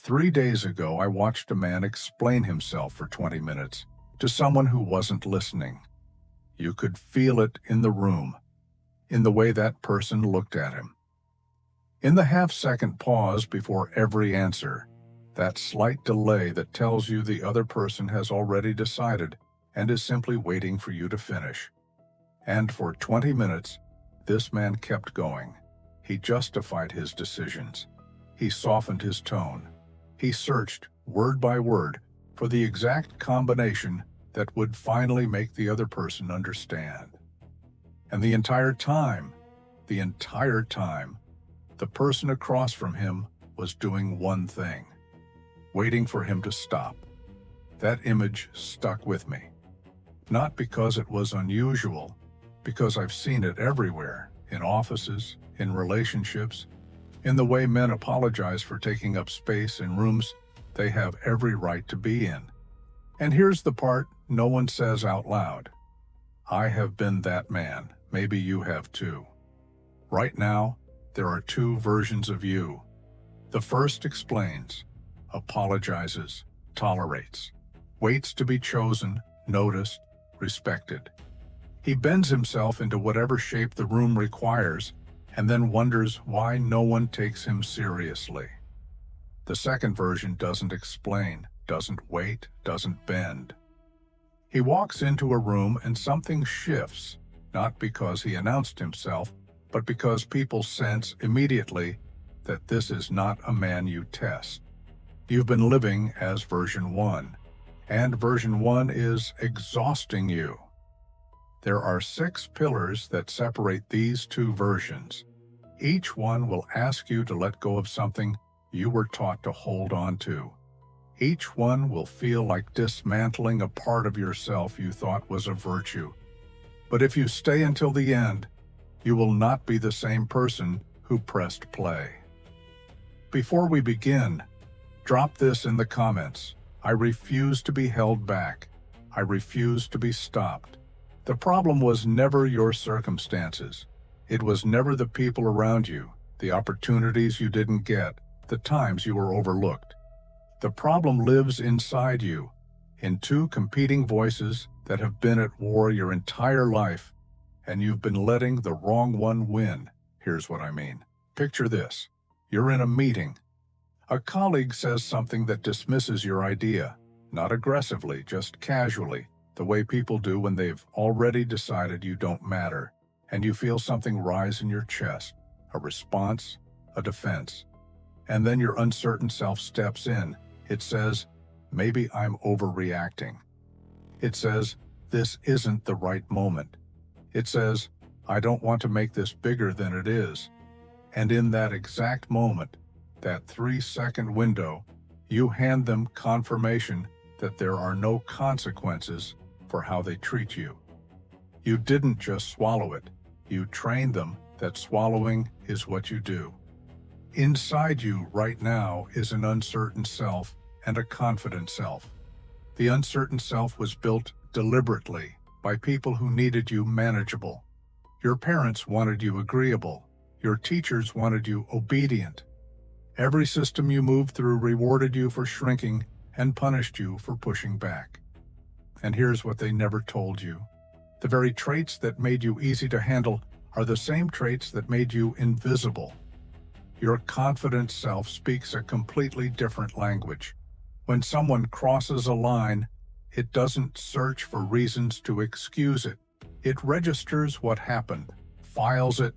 3 days ago, I watched a man explain himself for 20 minutes to someone who wasn't listening. You could feel it in the room, in the way that person looked at him. In the half-second pause before every answer, that slight delay that tells you the other person has already decided and is simply waiting for you to finish. And for 20 minutes, this man kept going. He justified his decisions. He softened his tone. He searched, word by word, for the exact combination that would finally make the other person understand. And the entire time, the person across from him was doing one thing: waiting for him to stop. That image stuck with me. Not because it was unusual, because I've seen it everywhere, in offices, in relationships, in the way men apologize for taking up space in rooms they have every right to be in. And here's the part no one says out loud. I have been that man. Maybe you have too. Right now, there are two versions of you. The first explains, apologizes, tolerates, waits to be chosen, noticed, respected. He bends himself into whatever shape the room requires and then wonders why no one takes him seriously. The second version doesn't explain, doesn't wait, doesn't bend. He walks into a room and something shifts, not because he announced himself, but because people sense immediately that this is not a man you test. You've been living as version 1, and version 1 is exhausting you. There are 6 pillars that separate these two versions. Each one will ask you to let go of something you were taught to hold on to. Each one will feel like dismantling a part of yourself you thought was a virtue. But if you stay until the end, you will not be the same person who pressed play. Before we begin, drop this in the comments. I refuse to be held back. I refuse to be stopped. The problem was never your circumstances. It was never the people around you, the opportunities you didn't get, the times you were overlooked. The problem lives inside you, in two competing voices that have been at war your entire life, and you've been letting the wrong one win. Here's what I mean. Picture this. You're in a meeting. A colleague says something that dismisses your idea, not aggressively, just casually, the way people do when they've already decided you don't matter, and you feel something rise in your chest, a response, a defense. And then your uncertain self steps in. It says, maybe I'm overreacting. It says, this isn't the right moment. It says, I don't want to make this bigger than it is. And in that exact moment, that 3-second window, you hand them confirmation that there are no consequences for how they treat you. You didn't just swallow it. You trained them that swallowing is what you do. Inside you right now is an uncertain self and a confident self. The uncertain self was built deliberately by people who needed you manageable. Your parents wanted you agreeable. Your teachers wanted you obedient. Every system you moved through rewarded you for shrinking and punished you for pushing back. And here's what they never told you. The very traits that made you easy to handle are the same traits that made you invisible. Your confident self speaks a completely different language. When someone crosses a line, it doesn't search for reasons to excuse it. It registers what happened, files it,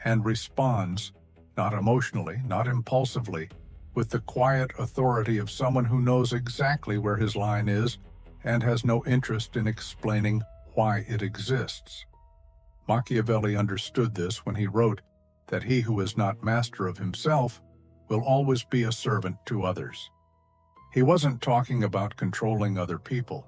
and responds, not emotionally, not impulsively, with the quiet authority of someone who knows exactly where his line is and has no interest in explaining why it exists. Machiavelli understood this when he wrote that he who is not master of himself will always be a servant to others. He wasn't talking about controlling other people.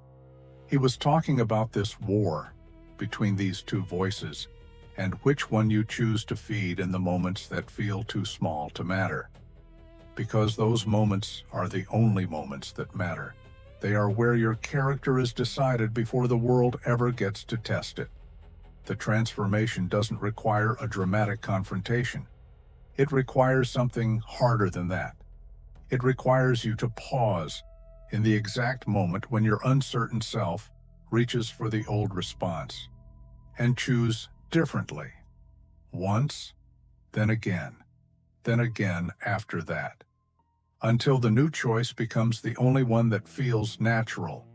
He was talking about this war between these two voices and which one you choose to feed in the moments that feel too small to matter. Because those moments are the only moments that matter. They are where your character is decided before the world ever gets to test it. The transformation doesn't require a dramatic confrontation. It requires something harder than that. It requires you to pause in the exact moment when your uncertain self reaches for the old response and choose differently. Once, then again after that, until the new choice becomes the only one that feels natural.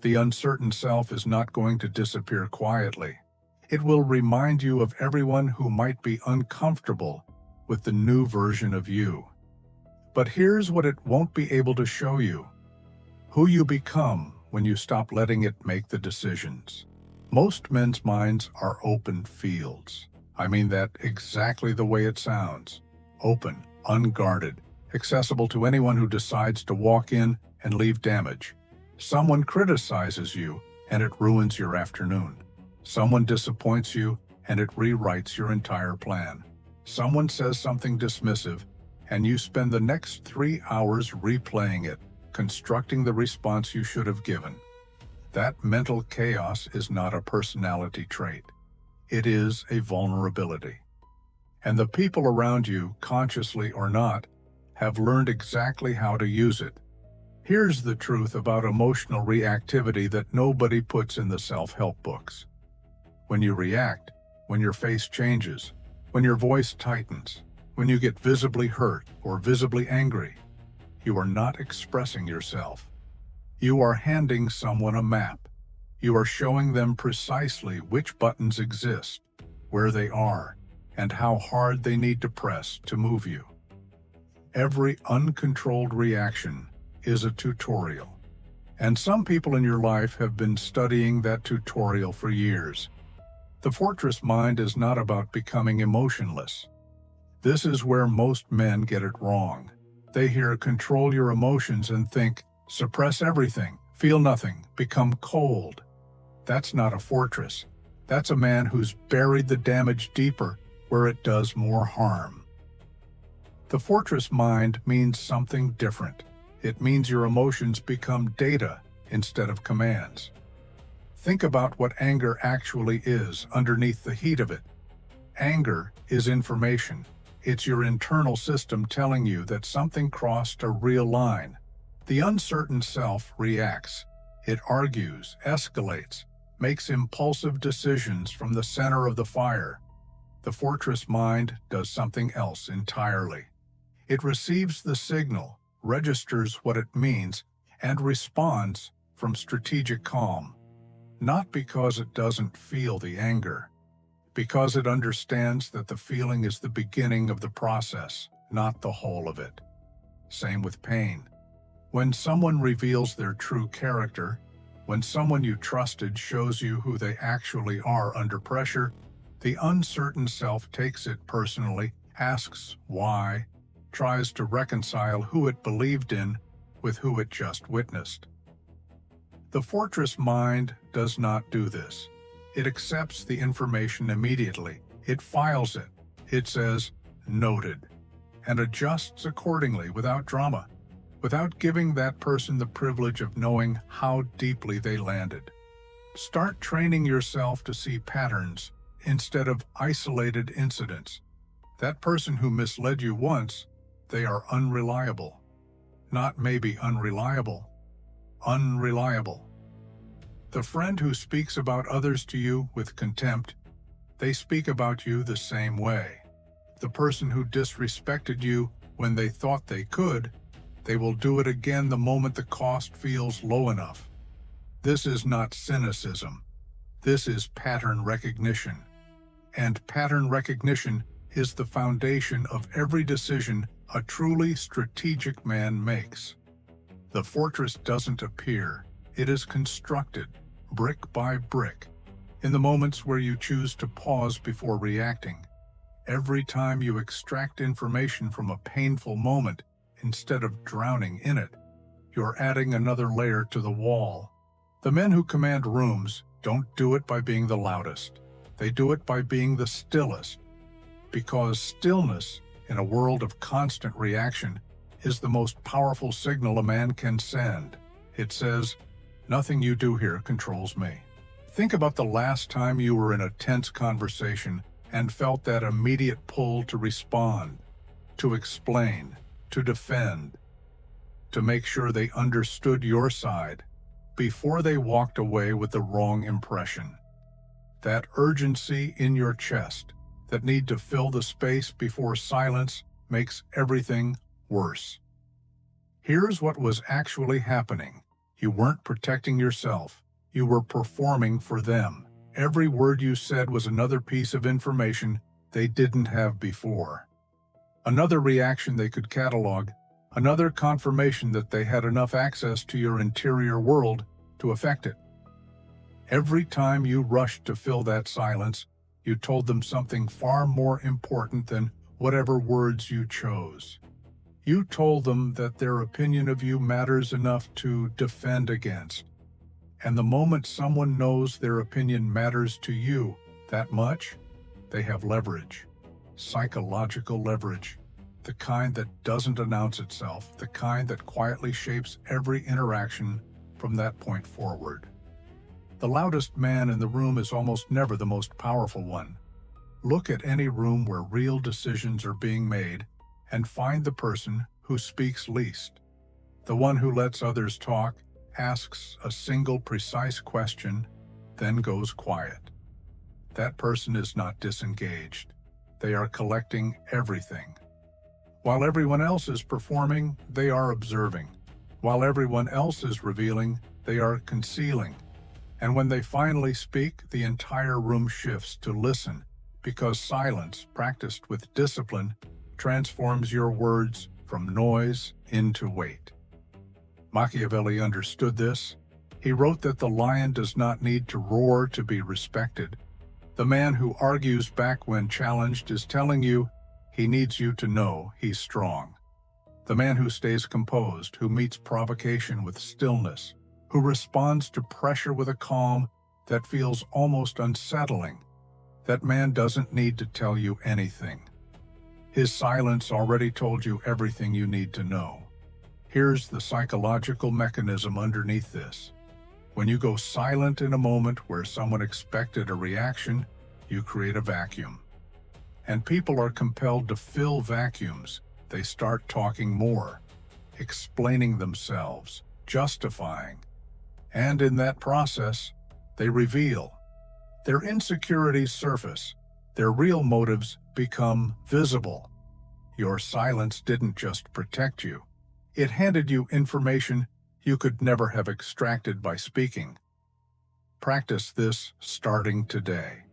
The uncertain self is not going to disappear quietly. It will remind you of everyone who might be uncomfortable with the new version of you. But here's what it won't be able to show you: who you become when you stop letting it make the decisions. Most men's minds are open fields. I mean that exactly the way it sounds. Open, unguarded, accessible to anyone who decides to walk in and leave damage. Someone criticizes you and it ruins your afternoon. Someone disappoints you and it rewrites your entire plan. Someone says something dismissive and you spend the next 3 hours replaying it, constructing the response you should have given. That mental chaos is not a personality trait. It is a vulnerability. And the people around you, consciously or not, have learned exactly how to use it. Here's the truth about emotional reactivity that nobody puts in the self-help books. When you react, when your face changes, when your voice tightens, when you get visibly hurt or visibly angry, you are not expressing yourself. You are handing someone a map. You are showing them precisely which buttons exist, where they are, and how hard they need to press to move you. Every uncontrolled reaction is a tutorial. And some people in your life have been studying that tutorial for years. The fortress mind is not about becoming emotionless. This is where most men get it wrong. They hear control your emotions and think, suppress everything, feel nothing, become cold. That's not a fortress. That's a man who's buried the damage deeper where it does more harm. The fortress mind means something different. It means your emotions become data instead of commands. Think about what anger actually is underneath the heat of it. Anger is information. It's your internal system telling you that something crossed a real line. The uncertain self reacts. It argues, escalates, makes impulsive decisions from the center of the fire. The fortress mind does something else entirely. It receives the signal, registers what it means, and responds from strategic calm. Not because it doesn't feel the anger, because it understands that the feeling is the beginning of the process, not the whole of it. Same with pain. When someone reveals their true character, when someone you trusted shows you who they actually are under pressure, the uncertain self takes it personally, asks why, tries to reconcile who it believed in with who it just witnessed. The fortress mind does not do this. It accepts the information immediately. It files it. It says, noted, and adjusts accordingly without drama, without giving that person the privilege of knowing how deeply they landed. Start training yourself to see patterns instead of isolated incidents. That person who misled you once, they are unreliable. Not maybe unreliable, unreliable. The friend who speaks about others to you with contempt, they speak about you the same way. The person who disrespected you when they thought they could, they will do it again the moment the cost feels low enough. This is not cynicism. This is pattern recognition. And pattern recognition is the foundation of every decision a truly strategic man makes. The fortress doesn't appear. It is constructed, brick by brick, in the moments where you choose to pause before reacting. Every time you extract information from a painful moment, instead of drowning in it, you're adding another layer to the wall. The men who command rooms don't do it by being the loudest. They do it by being the stillest. Because stillness, in a world of constant reaction, is the most powerful signal a man can send. It says, nothing you do here controls me. Think about the last time you were in a tense conversation and felt that immediate pull to respond, to explain, to defend. to make sure they understood your side before they walked away with the wrong impression. That urgency in your chest, that need to fill the space before silence, makes everything worse. Here's what was actually happening. You weren't protecting yourself. You were performing for them. Every word you said was another piece of information they didn't have before. Another reaction they could catalog, another confirmation that they had enough access to your interior world to affect it. Every time you rushed to fill that silence, you told them something far more important than whatever words you chose. You told them that their opinion of you matters enough to defend against. And the moment someone knows their opinion matters to you that much, they have leverage. Psychological leverage. The kind that doesn't announce itself, the kind that quietly shapes every interaction from that point forward. The loudest man in the room is almost never the most powerful one. Look at any room where real decisions are being made and find the person who speaks least. The one who lets others talk, asks a single precise question, then goes quiet. That person is not disengaged. They are collecting everything. While everyone else is performing, they are observing. While everyone else is revealing, they are concealing. And when they finally speak, the entire room shifts to listen, because silence, practiced with discipline, transforms your words from noise into weight. Machiavelli understood this. He wrote that the lion does not need to roar to be respected. The man who argues back when challenged is telling you he needs you to know he's strong. The man who stays composed, who meets provocation with stillness, who responds to pressure with a calm that feels almost unsettling, that man doesn't need to tell you anything. His silence already told you everything you need to know. Here's the psychological mechanism underneath this. When you go silent in a moment where someone expected a reaction, you create a vacuum. And people are compelled to fill vacuums. They start talking more, explaining themselves, justifying. And in that process, they reveal. Their insecurities surface. Their real motives become visible. Your silence didn't just protect you. It handed you information you could never have extracted by speaking. Practice this starting today.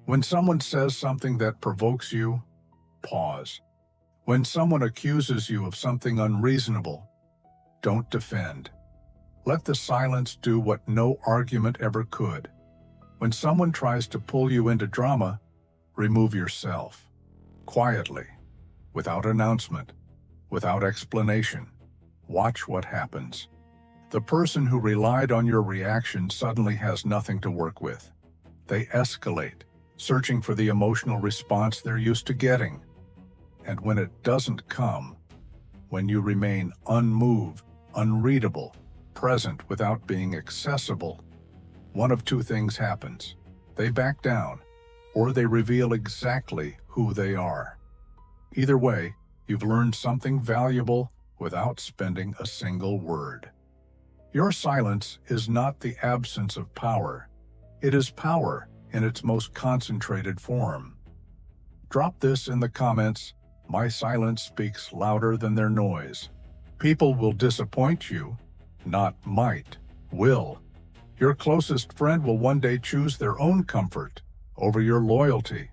When someone says something that provokes you, pause. When someone accuses you of something unreasonable, don't defend. Let the silence do what no argument ever could. When someone tries to pull you into drama, remove yourself. Quietly, without announcement, without explanation. Watch what happens. The person who relied on your reaction suddenly has nothing to work with. They escalate, searching for the emotional response they're used to getting. And when it doesn't come, when you remain unmoved, unreadable, present without being accessible, one of two things happens. They back down, or they reveal exactly who they are. Either way, you've learned something valuable without spending a single word. Your silence is not the absence of power. It is power in its most concentrated form. Drop this in the comments. My silence speaks louder than their noise. People will disappoint you, not might, will. Your closest friend will one day choose their own comfort over your loyalty.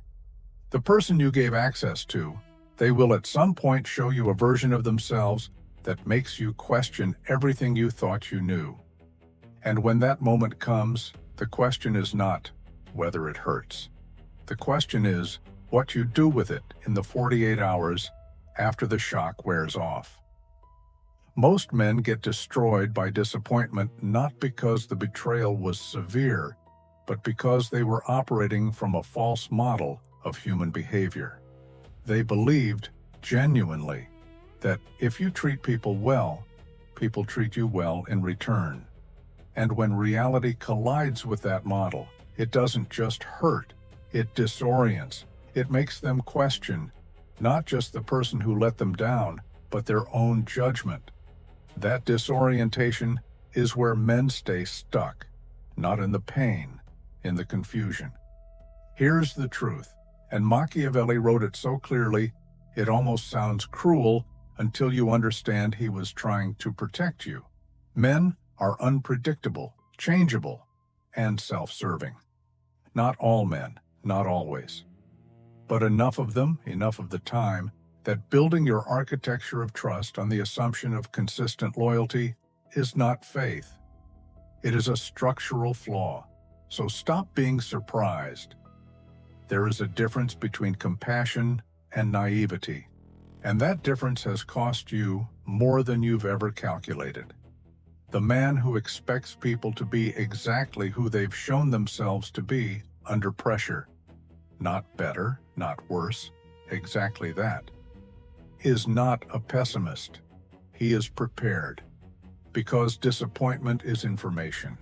The person you gave access to, they will at some point show you a version of themselves that makes you question everything you thought you knew. And when that moment comes, the question is not whether it hurts. The question is what you do with it in the 48 hours after the shock wears off. Most men get destroyed by disappointment not because the betrayal was severe, but because they were operating from a false model of human behavior. They believed, genuinely, that if you treat people well, people treat you well in return. And when reality collides with that model, it doesn't just hurt, it disorients. It makes them question not just the person who let them down, but their own judgment. That disorientation is where men stay stuck, not in the pain, in the confusion. Here's the truth, and Machiavelli wrote it so clearly, it almost sounds cruel until you understand he was trying to protect you. Men are unpredictable, changeable, and self-serving. Not all men, not always. But enough of them, enough of the time, that building your architecture of trust on the assumption of consistent loyalty is not faith. It is a structural flaw. So stop being surprised. There is a difference between compassion and naivety, and that difference has cost you more than you've ever calculated. The man who expects people to be exactly who they've shown themselves to be under pressure, not better, not worse, exactly that, is not a pessimist. He is prepared, because disappointment is information.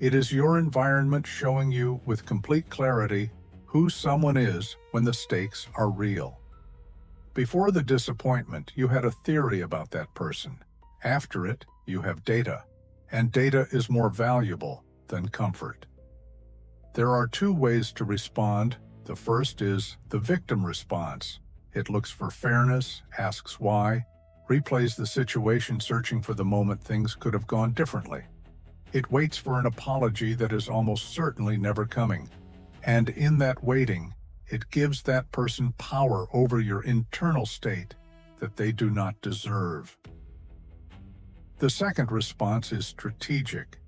It is your environment showing you with complete clarity who someone is when the stakes are real. Before the disappointment, you had a theory about that person. After it, you have data, and data is more valuable than comfort. There are two ways to respond. The first is the victim response. It looks for fairness, asks why, replays the situation searching for the moment things could have gone differently. It waits for an apology that is almost certainly never coming. And in that waiting, it gives that person power over your internal state that they do not deserve. The second response is strategic.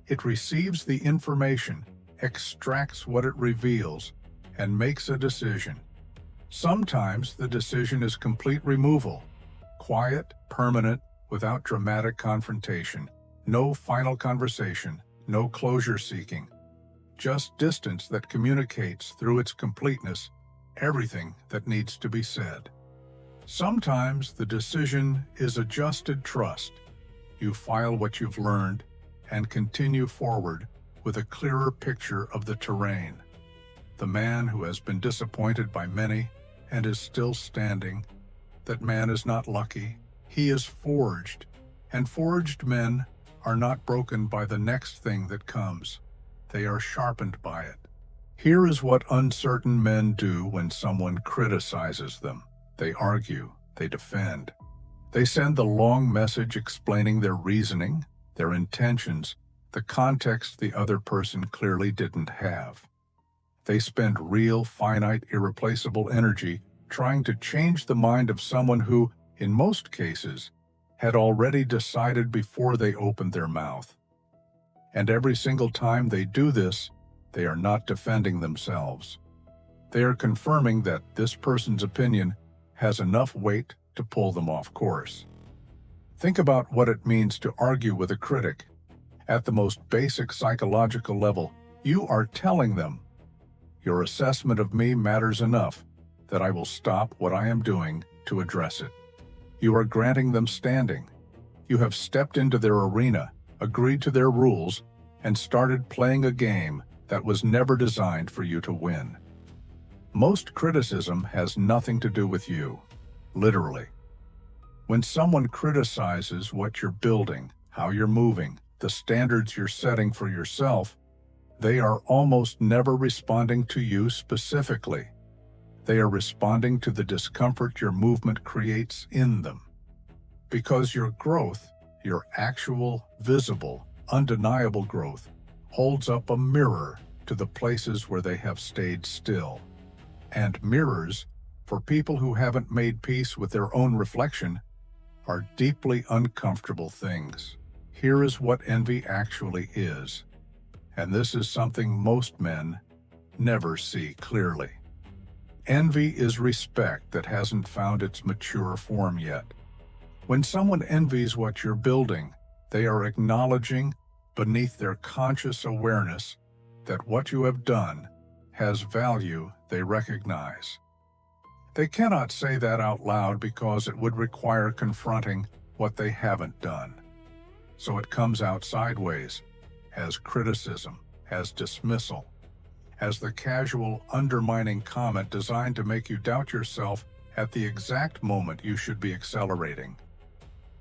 It receives the information, extracts what it reveals, and makes a decision. Sometimes the decision is complete removal, quiet, permanent, without dramatic confrontation, no final conversation, no closure seeking, just distance that communicates through its completeness everything that needs to be said. Sometimes the decision is adjusted trust. You file what you've learned and continue forward with a clearer picture of the terrain. The man who has been disappointed by many and is still standing, that man is not lucky, he is forged, and forged men are not broken by the next thing that comes. They are sharpened by it. Here is what uncertain men do when someone criticizes them. They argue, they defend. They send the long message explaining their reasoning, their intentions, the context the other person clearly didn't have. They spend real, finite, irreplaceable energy trying to change the mind of someone who, in most cases, had already decided before they opened their mouth. And every single time they do this, they are not defending themselves. They are confirming that this person's opinion has enough weight to pull them off course. Think about what it means to argue with a critic. At the most basic psychological level, you are telling them, "Your assessment of me matters enough that I will stop what I am doing to address it." You are granting them standing. You have stepped into their arena, agreed to their rules, and started playing a game that was never designed for you to win. Most criticism has nothing to do with you, literally. When someone criticizes what you're building, how you're moving, the standards you're setting for yourself, they are almost never responding to you specifically. They are responding to the discomfort your movement creates in them. Because your growth, your actual, visible, undeniable growth, holds up a mirror to the places where they have stayed still. And mirrors, for people who haven't made peace with their own reflection, are deeply uncomfortable things. Here is what envy actually is, and this is something most men never see clearly. Envy is respect that hasn't found its mature form yet. When someone envies what you're building, they are acknowledging beneath their conscious awareness that what you have done has value they recognize. They cannot say that out loud because it would require confronting what they haven't done. So it comes out sideways, as criticism, as dismissal, as the casual, undermining comment designed to make you doubt yourself at the exact moment you should be accelerating.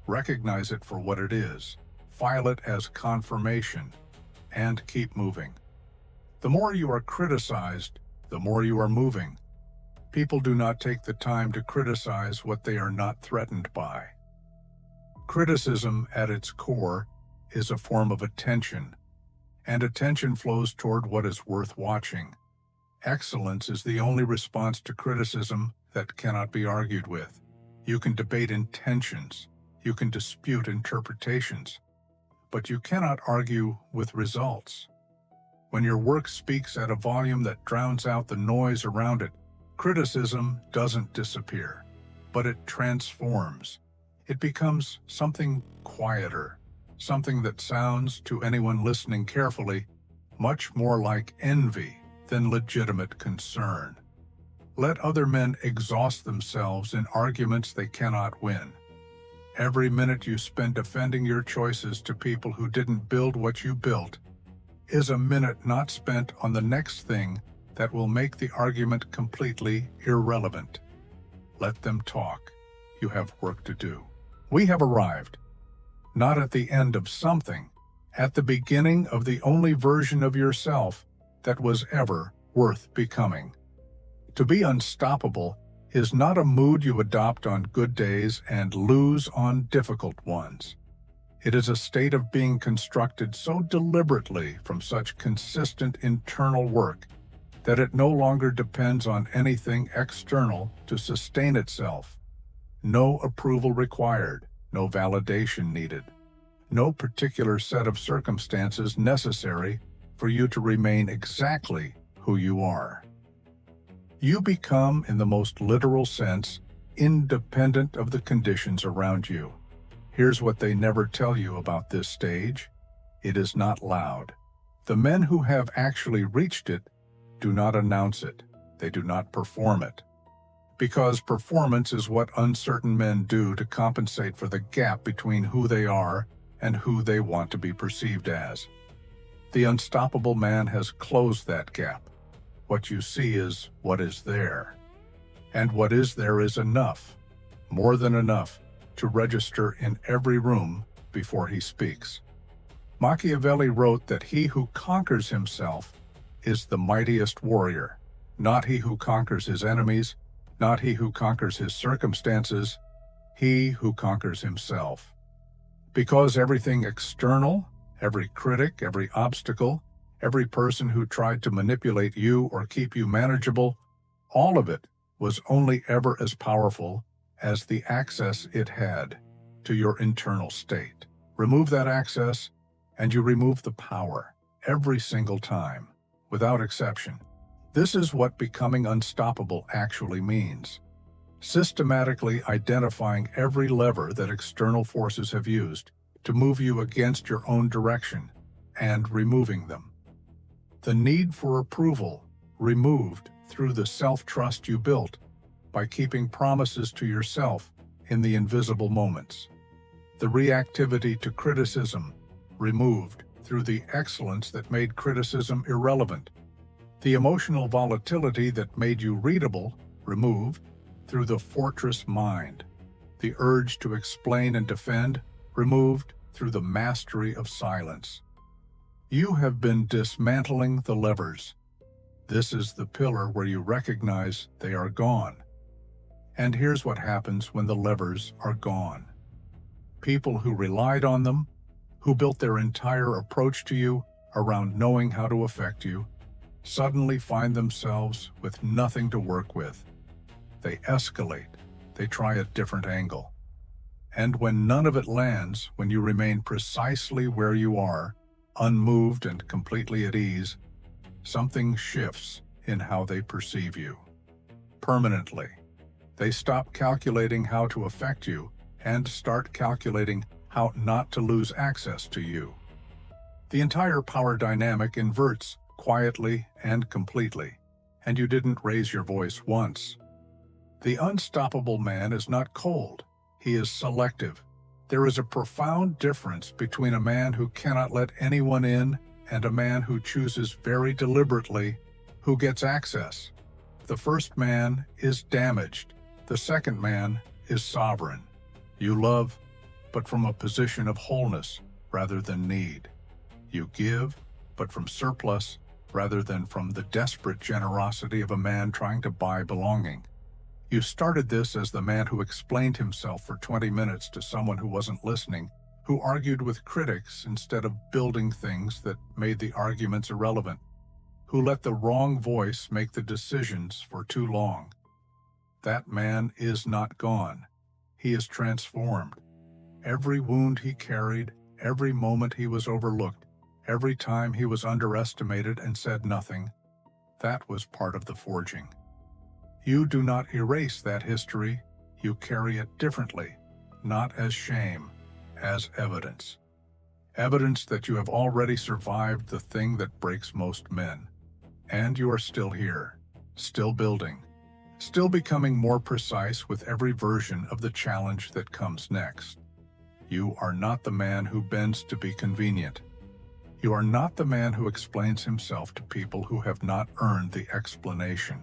Recognize it for what it is, file it as confirmation, and keep moving. The more you are criticized, the more you are moving. People do not take the time to criticize what they are not threatened by. Criticism, at its core, is a form of attention, and attention flows toward what is worth watching. Excellence is the only response to criticism that cannot be argued with. You can debate intentions, you can dispute interpretations, but you cannot argue with results. When your work speaks at a volume that drowns out the noise around it, criticism doesn't disappear, but it transforms. It becomes something quieter, something that sounds, to anyone listening carefully, much more like envy than legitimate concern. Let other men exhaust themselves in arguments they cannot win. Every minute you spend defending your choices to people who didn't build what you built is a minute not spent on the next thing that will make the argument completely irrelevant. Let them talk. You have work to do. We have arrived, not at the end of something, at the beginning of the only version of yourself that was ever worth becoming. To be unstoppable is not a mood you adopt on good days and lose on difficult ones. It is a state of being constructed so deliberately from such consistent internal work that it no longer depends on anything external to sustain itself. No approval required, no validation needed, no particular set of circumstances necessary for you to remain exactly who you are. You become, in the most literal sense, independent of the conditions around you. Here's what they never tell you about this stage. It is not loud. The men who have actually reached it do not announce it. They do not perform it. Because performance is what uncertain men do to compensate for the gap between who they are and who they want to be perceived as. The unstoppable man has closed that gap. What you see is what is there. And what is there is enough, more than enough, to register in every room before he speaks. Machiavelli wrote that he who conquers himself is the mightiest warrior, not he who conquers his enemies, not he who conquers his circumstances, he who conquers himself. Because everything external, every critic, every obstacle, every person who tried to manipulate you or keep you manageable, all of it was only ever as powerful as the access it had to your internal state. Remove that access, and you remove the power every single time, without exception. This is what becoming unstoppable actually means. Systematically identifying every lever that external forces have used to move you against your own direction and removing them. The need for approval removed through the self-trust you built by keeping promises to yourself in the invisible moments. The reactivity to criticism removed through the excellence that made criticism irrelevant. The emotional volatility that made you readable removed through the fortress mind. The urge to explain and defend removed through the mastery of silence. You have been dismantling the levers. This is the pillar where you recognize they are gone. And here's what happens when the levers are gone. People who relied on them, who built their entire approach to you around knowing how to affect you, suddenly find themselves with nothing to work with. They escalate. They try a different angle. And when none of it lands, when you remain precisely where you are, unmoved and completely at ease, something shifts in how they perceive you. Permanently. They stop calculating how to affect you and start calculating how not to lose access to you. The entire power dynamic inverts quietly and completely, and you didn't raise your voice once. The unstoppable man is not cold. He is selective. There is a profound difference between a man who cannot let anyone in and a man who chooses very deliberately who gets access. The first man is damaged. The second man is sovereign. You love, but from a position of wholeness rather than need. You give, but from surplus rather than from the desperate generosity of a man trying to buy belonging. You started this as the man who explained himself for 20 minutes to someone who wasn't listening, who argued with critics instead of building things that made the arguments irrelevant, who let the wrong voice make the decisions for too long. That man is not gone. He is transformed. Every wound he carried, every moment he was overlooked, every time he was underestimated and said nothing, that was part of the forging. You do not erase that history, you carry it differently, not as shame, as evidence. Evidence that you have already survived the thing that breaks most men. And you are still here, still building, still becoming more precise with every version of the challenge that comes next. You are not the man who bends to be convenient. You are not the man who explains himself to people who have not earned the explanation.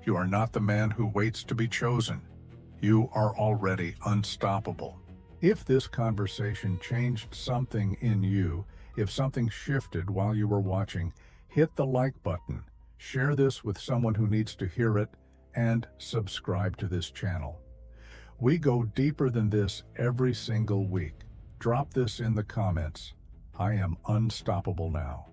You are not the man who waits to be chosen. You are already unstoppable. If this conversation changed something in you, if something shifted while you were watching, hit the like button, share this with someone who needs to hear it, and subscribe to this channel. We go deeper than this every single week. Drop this in the comments. I am unstoppable now.